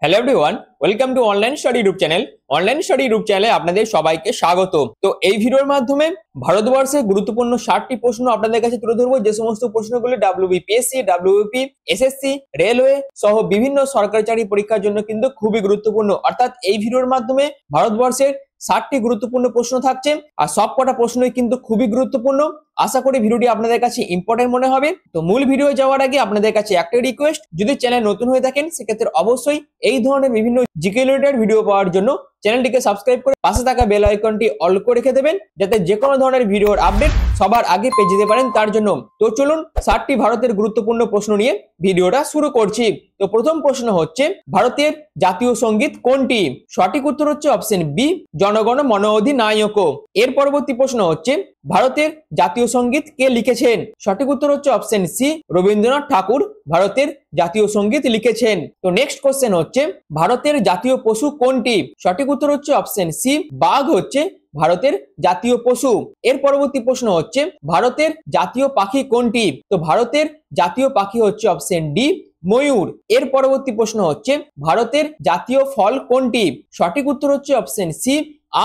Hello everyone, welcome to online study group channel. Online study group চ্যানেলে আপনাদের সবাইকে স্বাগত। তো এই ভিডিওর মাধ্যমে ভারতবর্ষের গুরুত্বপূর্ণ 60টি প্রশ্ন আপনাদের কাছে তুলে ধরবো, যে সমস্ত প্রশ্নগুলি ডাব্লিউবিপিএসসি, ডাব্লিউবিপি, এসএসসি, রেলওয়ে সহ বিভিন্ন সরকারি চাকরি পরীক্ষার জন্য কিন্তু খুবই গুরুত্বপূর্ণ। অর্থাৎ এই ভিডিওর মাধ্যমে ভারতবর্ষের 60টি গুরুত্বপূর্ণ প্রশ্ন থাকছে, আর সবকটা প্রশ্নই কিন্তু খুবই গুরুত্বপূর্ণ। আশা করি ভিডিওটি আপনাদের কাছে ইম্পর্টেন্ট মনে হবে। তো মূল ভিডিও যাওয়ার আগে আপনাদের কাছে একটাই রিকোয়েস্ট, যদি চ্যানেল নতুন হয়ে থাকেন সেক্ষেত্রে অবশ্যই এই ধরনের বিভিন্ন জিকে রিলেটেড ভিডিও পাওয়ার জন্য চ্যানেলটিকে সাবস্ক্রাইব করে পাশে থাকা বেল আইকনটি অল করে রেখে দেবেন, যাতে যে কোনো ধরনের ভিডিওর আপডেট সবার আগে পেয়ে যেতে পারেন তার জন্য। তো চলুন 60টি ভারতের গুরুত্বপূর্ণ প্রশ্ন নিয়ে ভিডিওটা শুরু করছি। তো প্রথম প্রশ্ন হচ্ছে, ভারতের জাতীয় সঙ্গীত কোনটি? সঠিক উত্তর হচ্ছে অপশন বি, জনগণ মন অধিনায়ক। এর পরবর্তী প্রশ্ন হচ্ছে, ভারতের জাতীয় সঙ্গীত কে লিখেছেন? সঠিক উত্তর হচ্ছে অপশন সি, রবীন্দ্রনাথ ঠাকুর ভারতের জাতীয় সঙ্গীত লিখেছেন। তো নেক্সট কোশ্চেন হচ্ছে, ভারতের জাতীয় পশু কোনটি? সঠিক উত্তর হচ্ছে অপশন সি, বাঘ হচ্ছে ভারতের জাতীয় পশু। এর পরবর্তী প্রশ্ন হচ্ছে, ভারতের জাতীয় পাখি কোনটি? তো ভারতের জাতীয় পাখি হচ্ছে অপশন ডি, ময়ূর। এর পরবর্তী প্রশ্ন হচ্ছে, ভারতের জাতীয় ফল কোনটি? সঠিক উত্তর হচ্ছে অপশন সি,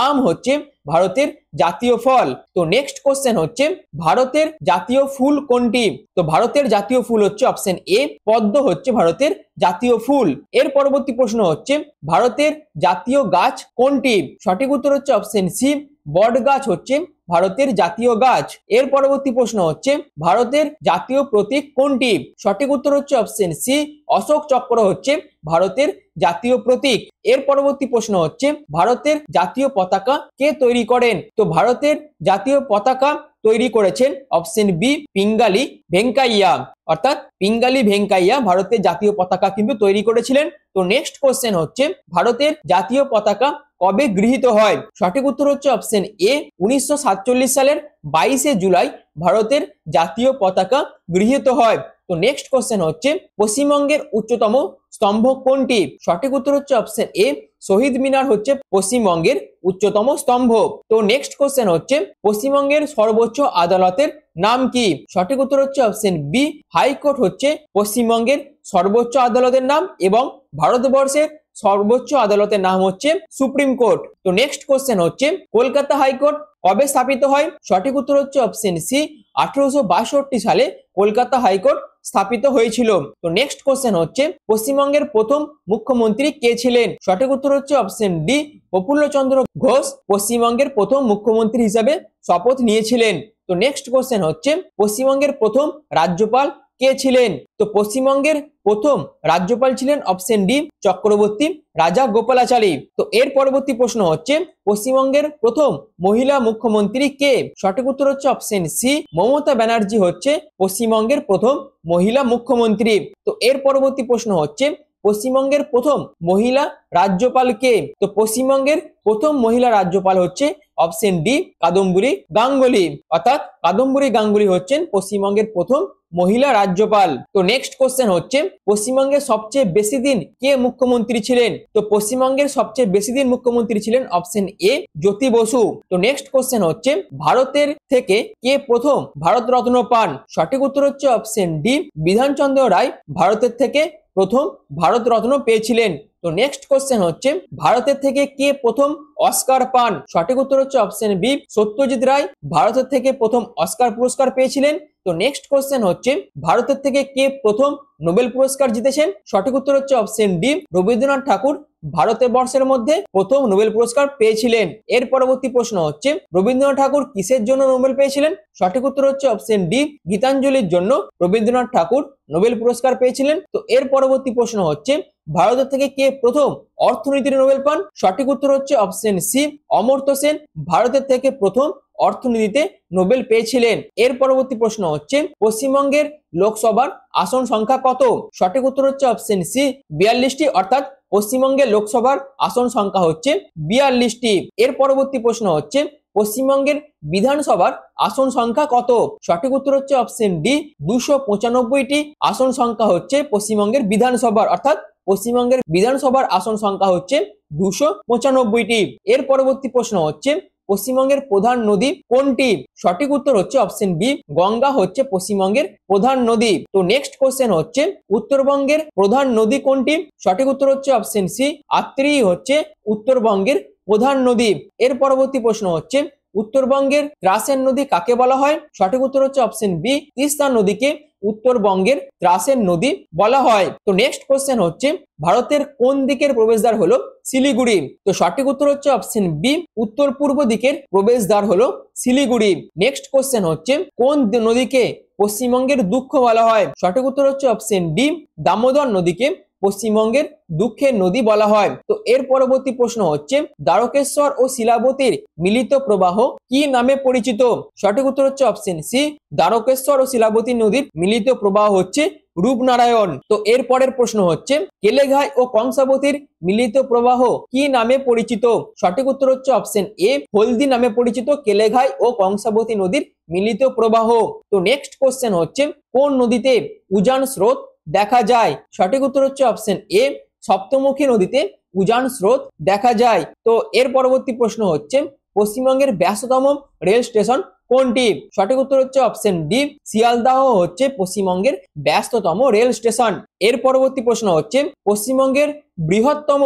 আম হচ্ছে ভারতের জাতীয় ফল। তো নেক্সট কোশ্চেন হচ্ছে, ভারতের জাতীয় ফুল কোনটি? তো ভারতের জাতীয় ফুল হচ্ছে অপশন এ, পদ্ম হচ্ছে ভারতের জাতীয় ফুল। এর পরবর্তী প্রশ্ন হচ্ছে, ভারতের জাতীয় গাছ কোনটি? সঠিক উত্তর হচ্ছে অপশন সি, বট গাছ হচ্ছে ভারতের জাতীয় গাছ। এর পরবর্তী প্রশ্ন হচ্ছে, ভারতের জাতীয় প্রতীক কোনটি? সঠিক উত্তর হচ্ছে অপশন সি, অশোক চক্র হচ্ছে ভারতের জাতীয় প্রতীক। এর পরবর্তী প্রশ্ন হচ্ছে, ভারতের জাতীয় পতাকা কে তৈরি করেন? তো ভারতের জাতীয় পতাকা তৈরি করেছেন অপশন বি, পিঙ্গালি ভেঙ্কাইয়া। অর্থাৎ পিঙ্গালি ভেঙ্কাইয়া ভারতের জাতীয় পতাকা কিন্তু তৈরি করেছিলেন। তো নেক্সট কোশ্চেন হচ্ছে, ভারতের জাতীয় পতাকা কবে গৃহীত হয়? সঠিক উত্তর হচ্ছে অপশন এ, 1947 সালের 22শে জুলাই ভারতের জাতীয় পতাকা গৃহীত হয়। তো নেক্সট কোশ্চেন হচ্ছে, পশ্চিমবঙ্গের উচ্চতম স্তম্ভ কোনটি? সঠিক উত্তর হচ্ছে অপশন এ, শহীদ মিনার হচ্ছে পশ্চিমবঙ্গের উচ্চতম স্তম্ভ। তো নেক্সট কোশ্চেন হচ্ছে, পশ্চিমবঙ্গের সর্বোচ্চ আদালতের নাম কি? সঠিক উত্তর হচ্ছে অপশন বি, হাইকোর্ট হচ্ছে পশ্চিমবঙ্গের সর্বোচ্চ আদালতের নাম, এবং ভারতবর্ষের সর্বোচ্চ আদালতের নাম হচ্ছে সুপ্রিম কোর্ট। তো নেক্সট কোশ্চেন হচ্ছে, কলকাতা হাইকোর্ট কবে স্থাপিত হয়? সঠিক উত্তর হচ্ছে অপশন সি, 1862 সালে কলকাতা হাইকোর্ট স্থাপিত হয়েছিল। তো নেক্সট কোশ্চেন হচ্ছে, পশ্চিমবঙ্গের প্রথম মুখ্যমন্ত্রী কে ছিলেন? সঠিক উত্তর হচ্ছে অপশন ডি, প্রফুল্লচন্দ্র ঘোষ পশ্চিমবঙ্গের প্রথম মুখ্যমন্ত্রী হিসাবে শপথ নিয়েছিলেন। তো নেক্সট কোশ্চেন হচ্ছে, পশ্চিমবঙ্গের প্রথম রাজ্যপাল কে ছিলেন? তো পশ্চিমবঙ্গের প্রথম রাজ্যপাল ছিলেন অপশন ডি, চক্রবর্তী রাজা গোপালাচারী। তো এর পরবর্তী প্রশ্ন হচ্ছে, পশ্চিমবঙ্গের প্রথম মহিলা মুখ্যমন্ত্রী কে? সঠিক উত্তর হচ্ছে অপশন সি, মমতা ব্যানার্জি হচ্ছে পশ্চিমবঙ্গের প্রথম মহিলা মুখ্যমন্ত্রী। তো এর পরবর্তী প্রশ্ন হচ্ছে, পশ্চিমবঙ্গের প্রথম মহিলা রাজ্যপাল কে? তো পশ্চিমবঙ্গের প্রথম মহিলা রাজ্যপাল হচ্ছে অপশন ডি, কাদম্বরী গাঙ্গুলি। অর্থাৎ কাদম্বরী গাঙ্গুলি হচ্ছেন পশ্চিমবঙ্গের প্রথম মহিলা রাজ্যপাল। তো নেক্সট কোশ্চেন হচ্ছে, পশ্চিমবঙ্গের সবচেয়ে বেশি দিন কে মুখ্যমন্ত্রী ছিলেন? তো পশ্চিমবঙ্গের সবচেয়ে বেশি দিন মুখ্যমন্ত্রী ছিলেন অপশন এ, জ্যোতি বসু। তো নেক্সট কোশ্চেন হচ্ছে, ভারতের থেকে কে প্রথম ভারতরত্ন পান? সঠিক উত্তর হচ্ছে অপশন ডি, বিধানচন্দ্র রায় ভারতের থেকে প্রথম ভারতরত্ন পেয়েছিলেন। তো নেক্সট কোশ্চেন হচ্ছে, ভারতের থেকে কে প্রথম অস্কার পান? সঠিক উত্তর হচ্ছে অপশন বি, সত্যজিৎ রায় ভারতের থেকে প্রথম অস্কার পুরস্কার পেয়েছিলেন। তো নেক্সট কোশ্চেন হচ্ছে, ভারতের থেকে কে প্রথম নোবেল পুরস্কার জিতেছেন? সঠিক উত্তর হচ্ছে অপশন ডি, রবীন্দ্রনাথ ঠাকুর ভারতবর্ষের মধ্যে প্রথম নোবেল পুরস্কার পেয়েছিলেন। এর পরবর্তী প্রশ্ন হচ্ছে, রবীন্দ্রনাথ ঠাকুর কিসের জন্য নোবেল পেয়েছিলেন? সঠিক উত্তর হচ্ছে অপশন ডি, গীতাঞ্জলির জন্য রবীন্দ্রনাথ ঠাকুর নোবেল পুরস্কার পেয়েছিলেন। তো এর পরবর্তী প্রশ্ন হচ্ছে, ভারতের থেকে কে প্রথম অর্থনীতির নোবেল পান? সঠিক উত্তর হচ্ছে অপশন সি, অমর্ত্য সেন ভারতের থেকে প্রথম অর্থনীতিতে নোবেল পেয়েছিলেন। এর পরবর্তী প্রশ্ন হচ্ছে, পশ্চিমবঙ্গের লোকসভার আসন সংখ্যা কত? সঠিক উত্তর হচ্ছে অপশন সি, 42টি। অর্থাৎ পশ্চিমবঙ্গের লোকসভার আসন সংখ্যা হচ্ছে 42টি। এর পরবর্তী প্রশ্ন হচ্ছে, পশ্চিমবঙ্গের বিধানসভার আসন সংখ্যা কত? সঠিক উত্তর হচ্ছে অপশন ডি, 295টি আসন সংখ্যা হচ্ছে পশ্চিমবঙ্গের বিধানসভার। অর্থাৎ পশ্চিমবঙ্গের বিধানসভার আসন সংখ্যা হচ্ছে 295টি। এর পরবর্তী প্রশ্ন হচ্ছে, পশ্চিমবঙ্গের প্রধান নদী কোনটি? সঠিক উত্তর হচ্ছে অপশন বি, গঙ্গা হচ্ছে পশ্চিমবঙ্গের প্রধান নদী। তো নেক্সট কোশ্চেন হচ্ছে উত্তরবঙ্গের প্রধান নদী কোনটি? সঠিক উত্তর হচ্ছে অপশন সি, আত্রি হচ্ছে উত্তরবঙ্গের প্রধান নদী। এর পরবর্তী প্রশ্ন হচ্ছে উত্তরবঙ্গের ত্রাসের নদী কাকে বলা হয়? সঠিক উত্তর হচ্ছে অপশন বি, তিস্তা নদীকে উত্তরবঙ্গের ত্রাসের নদী বলা হয়। তো নেক্সট কোশ্চেন হচ্ছে ভারতের কোন দিকের প্রবেশদ্বার হলো শিলিগুড়ি? তো সঠিক উত্তর হচ্ছে অপশন বি, উত্তর পূর্ব দিকের প্রবেশদ্বার হলো শিলিগুড়ি। নেক্সট কোশ্চেন হচ্ছে কোন নদীকে পশ্চিমবঙ্গের দুঃখ বলা হয়? সঠিক উত্তর হচ্ছে অপশন ডি, দামোদর নদীকে পশ্চিমবঙ্গের দুঃখের নদী বলা হয়। তো এর পরবর্তী প্রশ্ন হচ্ছে দ্বারকেশ্বর ও শিলাবতীর মিলিত প্রবাহ কি নামে পরিচিত? সঠিক উত্তর হচ্ছে অপশন সি, দ্বারকেশ্বর ও শিলাবতী নদীর মিলিত প্রবাহ হচ্ছে রূপনারায়ণ। তো এর পরের প্রশ্ন হচ্ছে কেলেঘাই ও কংসাবতীর মিলিত প্রবাহ কি নামে পরিচিত? সঠিক উত্তর হচ্ছে অপশন এ, হলদি নামে পরিচিত কেলেঘাই ও কংসাবতী নদীর মিলিত প্রবাহ। তো নেক্সট কোশ্চেন হচ্ছে কোন নদীতে উজান স্রোত দেখা যায়? সঠিক উত্তর হচ্ছে অপশন এ, সপ্তমুখী নদীতে উজান স্রোত দেখা যায়। তো এর পরবর্তী প্রশ্ন হচ্ছে পশ্চিমবঙ্গের ব্যস্ততম রেল স্টেশন কোনটি? সঠিক উত্তর হচ্ছে অপশন ডি, শিয়ালদাহ হচ্ছে পশ্চিমবঙ্গের ব্যস্ততম রেল স্টেশন। এর পরবর্তী প্রশ্ন হচ্ছে পশ্চিমবঙ্গের বৃহত্তম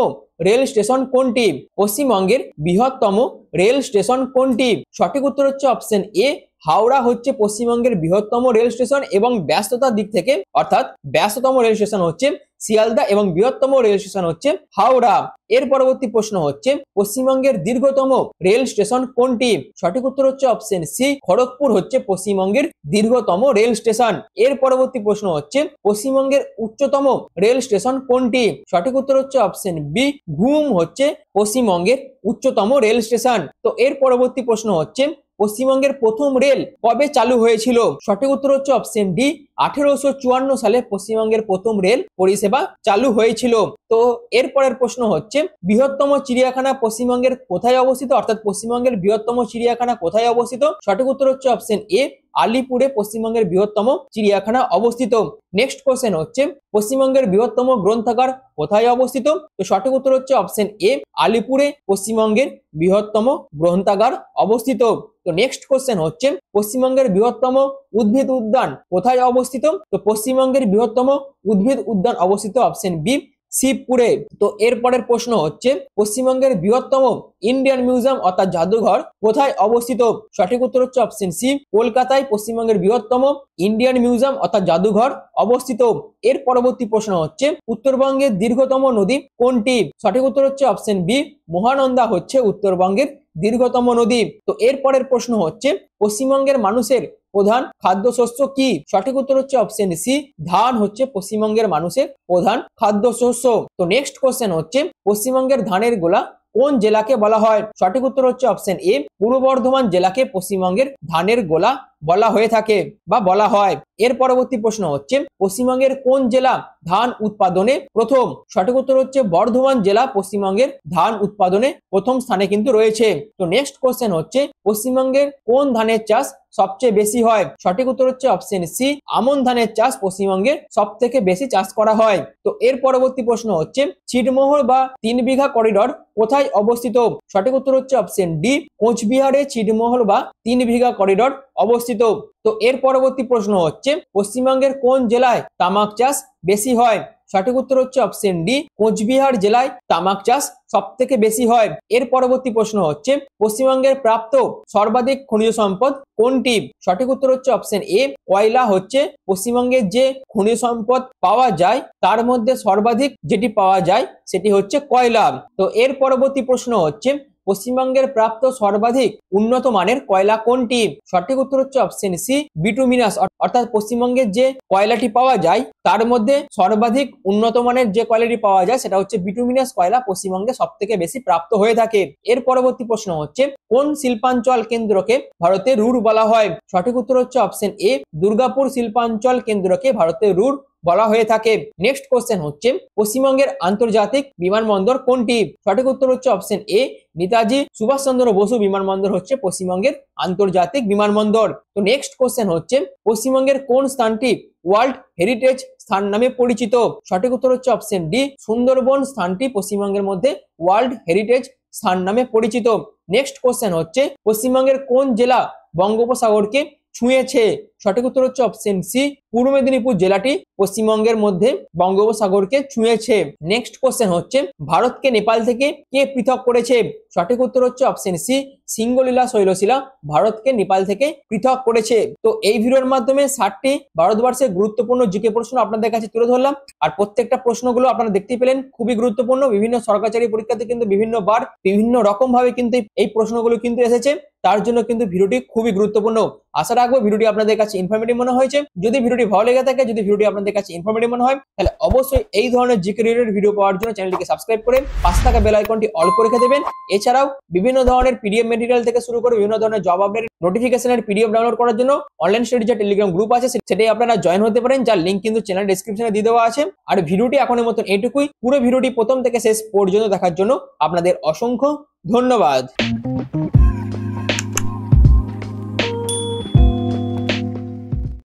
রেল স্টেশন কোনটি? পশ্চিমবঙ্গের বৃহত্তম রেল স্টেশন কোনটি? সঠিক উত্তর হচ্ছে অপশন এ, হাওড়া হচ্ছে পশ্চিমবঙ্গের বৃহত্তম রেল স্টেশন এবং ব্যস্ততার দিক থেকে অর্থাৎ ব্যস্ততম রেল স্টেশন হচ্ছে শিয়ালদা এবং বৃহত্তম রেল স্টেশন হচ্ছে হাওড়া। এর পরবর্তী প্রশ্ন হচ্ছে পশ্চিমবঙ্গের দীর্ঘতম রেল স্টেশন কোনটি? সঠিক উত্তর হচ্ছে অপশন সি, খড়গপুর হচ্ছে পশ্চিমবঙ্গের দীর্ঘতম রেল স্টেশন। এর পরবর্তী প্রশ্ন হচ্ছে পশ্চিমবঙ্গের উচ্চতম রেল স্টেশন কোনটি? সঠিক উত্তর হচ্ছে অপশন বি, ঘুম হচ্ছে পশ্চিমবঙ্গের উচ্চতম রেল স্টেশন। তো এর পরবর্তী প্রশ্ন হচ্ছে পশ্চিমবঙ্গের প্রথম রেল কবে চালু হয়েছিল? সঠিক উত্তর হচ্ছে অপশন ডি, 1854 সালে পশ্চিমবঙ্গের প্রথম রেল পরিষেবা চালু হয়েছিল। তো এর পরের প্রশ্ন হচ্ছে বৃহত্তম চিড়িয়াখানা পশ্চিমবঙ্গের কোথায় অবস্থিত? অর্থাৎ পশ্চিমবঙ্গের বৃহত্তম চিড়িয়াখানা কোথায় অবস্থিত? সঠিক উত্তর হচ্ছে অপশন এ, আলিপুরে পশ্চিমবঙ্গের বৃহত্তম চিড়িয়াখানা অবস্থিত। নেক্সট কোশ্চেন হচ্ছে পশ্চিমবঙ্গের বৃহত্তম গ্রন্থাগার কোথায় অবস্থিত? তো সঠিক উত্তর হচ্ছে অপশন এ, আলিপুরে পশ্চিমবঙ্গের বৃহত্তম গ্রন্থাগার অবস্থিত। তো নেক্সট কোশ্চেন হচ্ছে পশ্চিমবঙ্গের বৃহত্তম উদ্ভিদ উদ্যান কোথায় অবস্থিত? তো পশ্চিমবঙ্গের বৃহত্তম উদ্ভিদ উদ্যান অবস্থিত অপশন বি, শিবপুরে। তো এর পরের প্রশ্ন হচ্ছে পশ্চিমবঙ্গের বৃহত্তম ইন্ডিয়ান মিউজিয়াম অর্থাৎ জাদুঘর কোথায় অবস্থিত? সঠিক উত্তর হচ্ছে অপশন সি, কলকাতায় পশ্চিমবঙ্গের বৃহত্তম ইন্ডিয়ান মিউজিয়াম অর্থাৎ জাদুঘর অবস্থিত। এর পরবর্তী প্রশ্ন হচ্ছে উত্তরবঙ্গের দীর্ঘতম নদী কোনটি? সঠিক উত্তর হচ্ছে অপশন বি, মহানন্দা হচ্ছে উত্তরবঙ্গের দীর্ঘতম নদী। তো এর পরের প্রশ্ন হচ্ছে পশ্চিমবঙ্গের মানুষের প্রধান খাদ্যশস্য কি? সঠিক উত্তর হচ্ছে অপশন সি, ধান হচ্ছে পশ্চিমবঙ্গের মানুষের প্রধান খাদ্যশস্য। তো নেক্সট কোশ্চেন হচ্ছে পশ্চিমবঙ্গের ধানের গোলা কোন জেলাকে বলা হয়? সঠিক উত্তর হচ্ছে অপশন এ, পূর্ব বর্ধমান জেলাকে পশ্চিমবঙ্গের ধানের গোলা বলা হয়ে থাকে বা বলা হয়। এর পরবর্তী প্রশ্ন হচ্ছে পশ্চিমবঙ্গের কোন জেলা ধান উৎপাদনে প্রথম? সঠিক উত্তর হচ্ছে বর্ধমান জেলা পশ্চিমবঙ্গের ধান উৎপাদনে প্রথম স্থানে কিন্তু রয়েছে। তো নেক্সট কোশ্চেন হচ্ছে পশ্চিমবঙ্গের কোন ধানের চাষ সবচেয়ে বেশি হয়? সঠিক উত্তর হচ্ছে অপশন সি, আমন ধানের চাষ পশ্চিমবঙ্গে সব থেকে বেশি চাষ করা হয়। তো এর পরবর্তী প্রশ্ন হচ্ছে ছিটমহল বা 3 বিঘা করিডোর কোথায় অবস্থিত? সঠিক উত্তর হচ্ছে অপশন ডি, কোচবিহারে ছিটমহল বা 3 বিঘা করিডোর অবস্থিত। তো এর পরবর্তী প্রশ্ন হচ্ছে পশ্চিমবঙ্গের কোন জেলায় তামাক চাষ বেশি হয়? সঠিক উত্তর হচ্ছে অপশন ডি, কোচবিহার জেলায় তামাক চাষ সব থেকে বেশি হয়। এর পরবর্তী প্রশ্ন হচ্ছে পশ্চিমবঙ্গের প্রাপ্ত সর্বাধিক খনিজ সম্পদ কোনটি? সঠিক উত্তর হচ্ছে অপশন এ, কয়লা হচ্ছে পশ্চিমবঙ্গের যে খনিজ সম্পদ পাওয়া যায় তার মধ্যে সর্বাধিক যেটি পাওয়া যায় সেটি হচ্ছে কয়লা। তো এর পরবর্তী প্রশ্ন হচ্ছে পশ্চিমবঙ্গের প্রাপ্ত সর্বাধিক উন্নত মানের কয়লা কোনটি? সঠিক উত্তর হচ্ছে অপশন সি, বিটুমিনাস। অর্থাৎ পশ্চিমবঙ্গের যে কয়লাটি পাওয়া যায় তার মধ্যে সর্বাধিক উন্নত মানের যে কয়লাটি পাওয়া যায় সেটা হচ্ছে বিটুমিনাস কয়লা পশ্চিমবঙ্গে সব থেকে বেশি প্রাপ্ত হয়ে থাকে। এর পরবর্তী প্রশ্ন হচ্ছে কোন শিল্পাঞ্চল কেন্দ্রকে ভারতের রুর বলা হয়? সঠিক উত্তর হচ্ছে অপশন এ, দুর্গাপুর শিল্পাঞ্চল কেন্দ্রকে ভারতের রুর বলা হয়ে থাকে। নেক্সট কোশ্চেন হচ্ছে পশ্চিমবঙ্গের আন্তর্জাতিক বিমানবন্দর কোনটি? সঠিক উত্তর হচ্ছে অপশন এ, নেতাজি সুভাষচন্দ্র বসু বিমানবন্দর হচ্ছে পশ্চিমবঙ্গের আন্তর্জাতিক বিমানবন্দর। তো নেক্সট কোশ্চেন হচ্ছে পশ্চিমবঙ্গের কোন স্থানটি ওয়ার্ল্ড হেরিটেজ স্থান নামে পরিচিত? সঠিক উত্তর হচ্ছে অপশন ডি, সুন্দরবন স্থানটি পশ্চিমবঙ্গের মধ্যে ওয়ার্ল্ড হেরিটেজ স্থান নামে পরিচিত। নেক্সট কোশ্চেন হচ্ছে পশ্চিমবঙ্গের কোন জেলা বঙ্গোপসাগরকে ছুঁয়েছে? সঠিক উত্তর হচ্ছে অপশন সি, পূর্ব মেদিনীপুর জেলাটি পশ্চিমবঙ্গের মধ্যে বঙ্গোপসাগরকে ছুঁয়েছে। নেক্সট কোশ্চেন হচ্ছে ভারতকে নেপাল থেকে কে পৃথক করেছে? সঠিক উত্তর হচ্ছে অপশন সি, সিঙ্গলীলা শৈলশিলা ভারতকে নেপাল থেকে পৃথক করেছে। তো এই ভিডিওর মাধ্যমে 60টি ভারতবর্ষের গুরুত্বপূর্ণ জিকে প্রশ্ন আপনাদের কাছে তুলে ধরলাম। আর প্রত্যেকটা প্রশ্নগুলো আপনারা দেখতে পেলেন খুবই গুরুত্বপূর্ণ। বিভিন্ন সরকারি পরীক্ষাতে কিন্তু বিভিন্ন বার বিভিন্ন রকম ভাবে কিন্তু এই প্রশ্নগুলো কিন্তু এসেছে, তার জন্য কিন্তু ভিডিওটি খুবই গুরুত্বপূর্ণ। আশা রাখবো ভিডিওটি আপনাদের কাছে ইনফরমেটিভ মনে হয়েছে। যদি ভিডিওটি ভালো লেগে থাকে, যদি ভিডিওটি আপনাদের কাছে ইনফরমেটিভ মনে হয়, তাহলে অবশ্যই এই ধরনের জিকে রিলেটেড ভিডিও পাওয়ার জন্য চ্যানেলটিকে সাবস্ক্রাইব করে পাশে থাকা বেল আইকনটি অল করে রেখে দেবেন। এছাড়াও বিভিন্ন ধরনের পিডিএফ মেটেরিয়াল থেকে শুরু করে বিভিন্ন ধরনের জব আপডেট নোটিফিকেশনের পিডিএফ ডাউনলোড করার জন্য অনলাইন স্টাডি যে টেলিগ্রাম গ্রুপ আছে সেটাই আপনারা জয়েন হতে পারেন, যার লিংক কিন্তু চ্যানেল ডেসক্রিপশনে দিয়ে দেওয়া আছে। আর ভিডিওটি এখনের মতন এইটুকুই। পুরো ভিডিওটি প্রথম থেকে শেষ পর্যন্ত দেখার জন্য আপনাদের অসংখ্য ধন্যবাদ।